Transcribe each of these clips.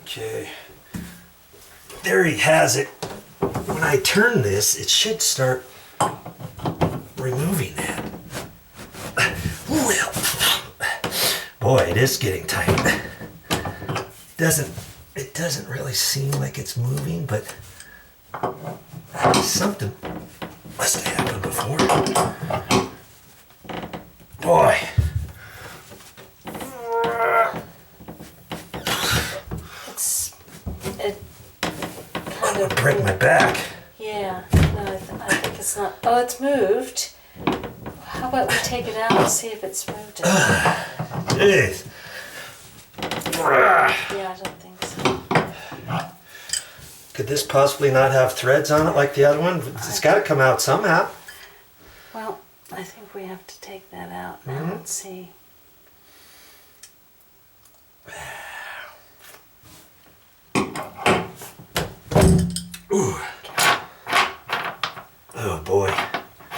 Okay. There he has it. When I turn this, it should start removing that. Well, boy, it is getting tight. It doesn't really seem like it's moving, but something must have happened before. Boy. I'm gonna break my back. Yeah, no, I think it's not. Oh, it's moved. How about we take it out and see if it's moved? Jeez. Yeah, I don't think so. Could this possibly not have threads on it like the other one? It's got to come out somehow. Well, I think we have to take that out now and see. Ooh. Oh boy.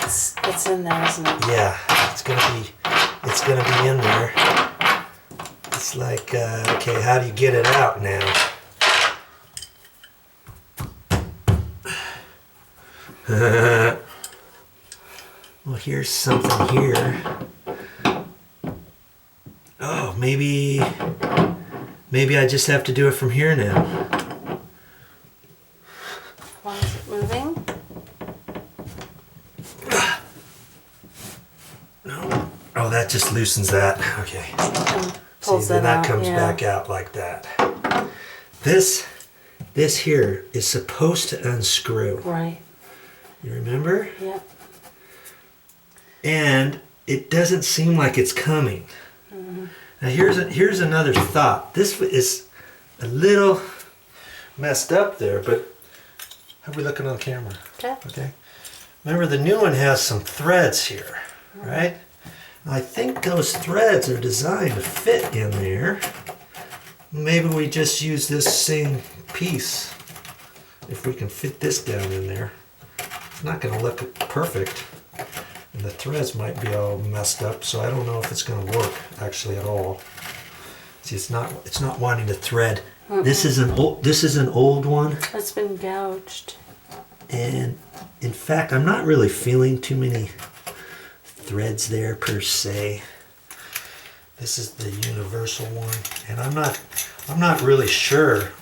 It's in there, isn't it? Yeah, it's gonna be in there. It's like, okay, how do you get it out now? Well, here's something here. Oh, maybe I just have to do it from here now. Why is it moving? No. Oh, that just loosens that. Okay. Pulls See, then that out, comes back out like that. This here is supposed to unscrew. Right. You remember? Yep. And it doesn't seem like it's coming. Mm-hmm. Now here's another thought. This is a little messed up there, but how are we looking on camera? Okay. Okay. Remember, the new one has some threads here, right? I think those threads are designed to fit in there. Maybe we just use this same piece. If we can fit this down in there. It's not going to look perfect. And the threads might be all messed up, so I don't know if it's going to work actually at all. See, it's not wanting to thread. This is an old one. It's been gouged. And in fact, I'm not really feeling too many threads there per se. This is the universal one, and I'm not really sure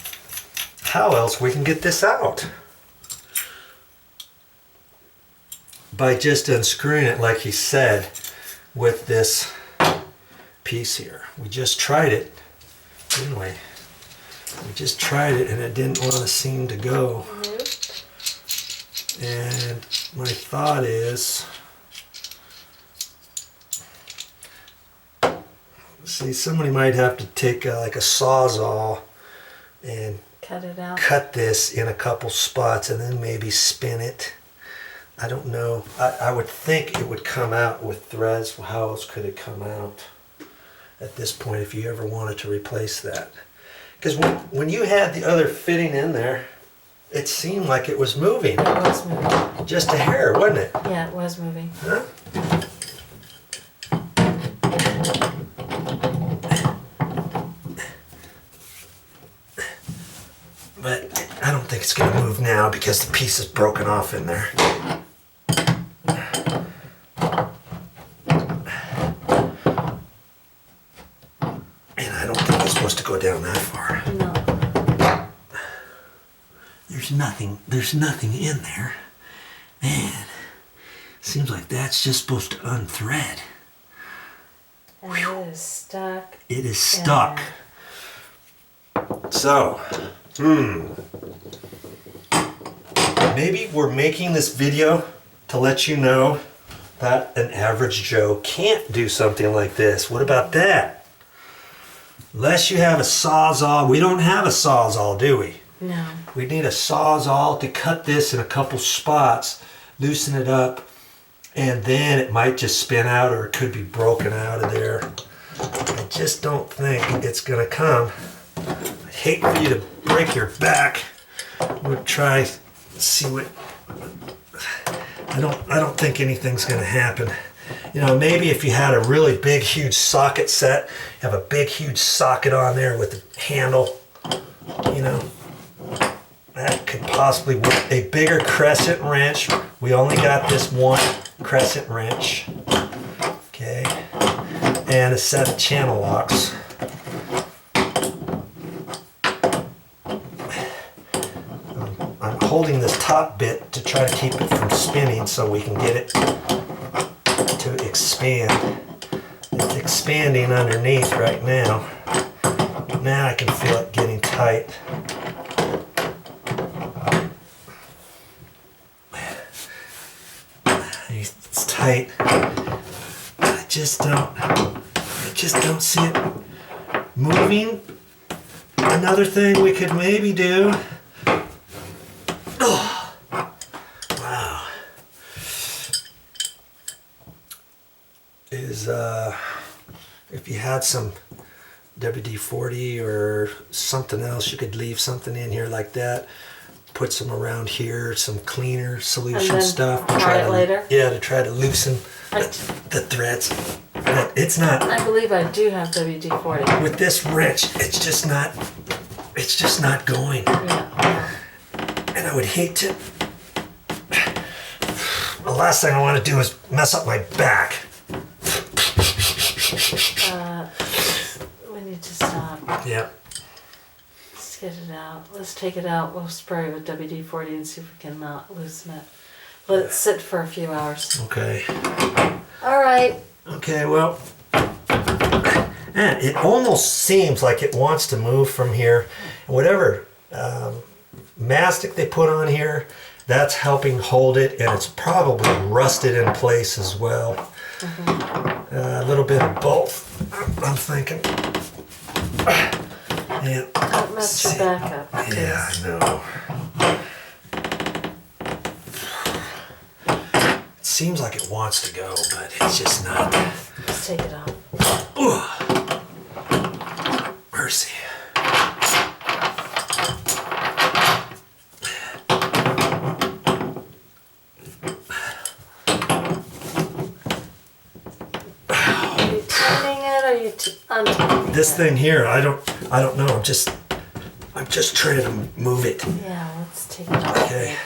how else we can get this out. By just unscrewing it like he said with this piece here. We just tried it, didn't we? We just tried it and it didn't want to seem to go. Nope. And my thought is, see, somebody might have to take like a Sawzall and Cut it out. cut this in a couple spots and then maybe spin it. I don't know. I would think it would come out with threads. How else could it come out at this point if you ever wanted to replace that? Because when you had the other fitting in there, it seemed like it was moving. It was moving. Just a hair, wasn't it? Yeah, it was moving. Huh? But I don't think it's going to move now because the piece is broken off in there. And I don't think it's supposed to go down that far. No. There's nothing in there. Man, seems like that's just supposed to unthread. And it is stuck. It is stuck. So, maybe we're making this video to let you know that an average Joe can't do something like this. What about that? Unless you have a Sawzall. We don't have a Sawzall, do we? No. We need a Sawzall to cut this in a couple spots, loosen it up, and then it might just spin out or it could be broken out of there. I just don't think it's gonna come. I hate for you to break your back. We'll try, see what, I don't think anything's gonna happen. You know, maybe if you had a really big, huge socket set, have a big, huge socket on there with the handle, you know, that could possibly work. A bigger crescent wrench. We only got this one crescent wrench. Okay. And a set of channel locks. I'm holding this top bit to try to keep it from spinning so we can get it to expand. It's expanding underneath right now. Now I can feel it getting tight. It's tight. I just don't see it moving. Another thing we could maybe do. Oh, wow. Is if you had some WD-40 or something else, you could leave something in here like that. Put some around here, some cleaner solution and then stuff. try it later? Yeah, to try to loosen the threads. But it's not. I believe I do have WD-40. With this wrench, it's just not going. Yeah. And I would hate to. The last thing I want to do is mess up my back. We need to stop. Yep. Let's get it out. Let's take it out. We'll spray it with WD-40 and see if we can loosen it. Let it sit for a few hours. Okay. All right. Okay, well, and it almost seems like it wants to move from here. Whatever mastic they put on here, that's helping hold it, and it's probably rusted in place as well. Mm-hmm. A little bit of both, I'm thinking. Yeah. Don't mess your back up. Yeah, I know. It seems like it wants to go, but it's just not. Let's take it off. Ooh. Mercy. Are you turning it or are you unturning This it? thing here, I don't know. I'm just trying to move it. Yeah, let's take it off. Okay.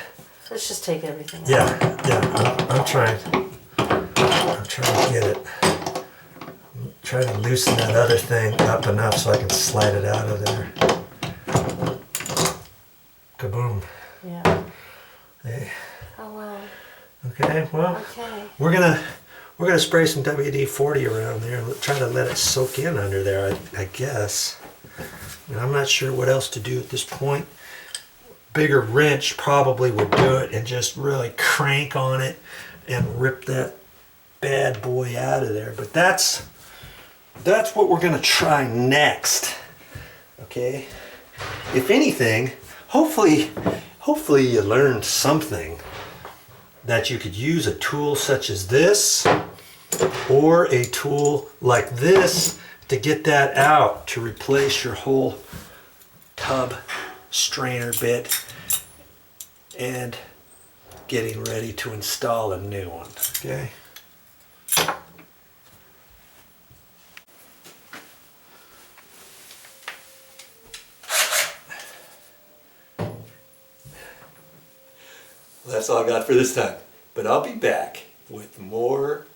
Let's just take everything out. Yeah. I'm trying to get it. I'm trying to loosen that other thing up enough so I can slide it out of there. Kaboom. Yeah. Hey. Oh well. Okay. Well, Okay. we're gonna spray some WD-40 around there and try to let it soak in under there. I guess. And I'm not sure what else to do at this point. Bigger wrench probably would do it, and just really crank on it and rip that bad boy out of there. But that's what we're gonna try next. Okay. If anything, hopefully you learned something, that you could use a tool such as this or a tool like this to get that out, to replace your whole tub strainer bit and getting ready to install a new one. Okay. Well, that's all I got for this time, but I'll be back with more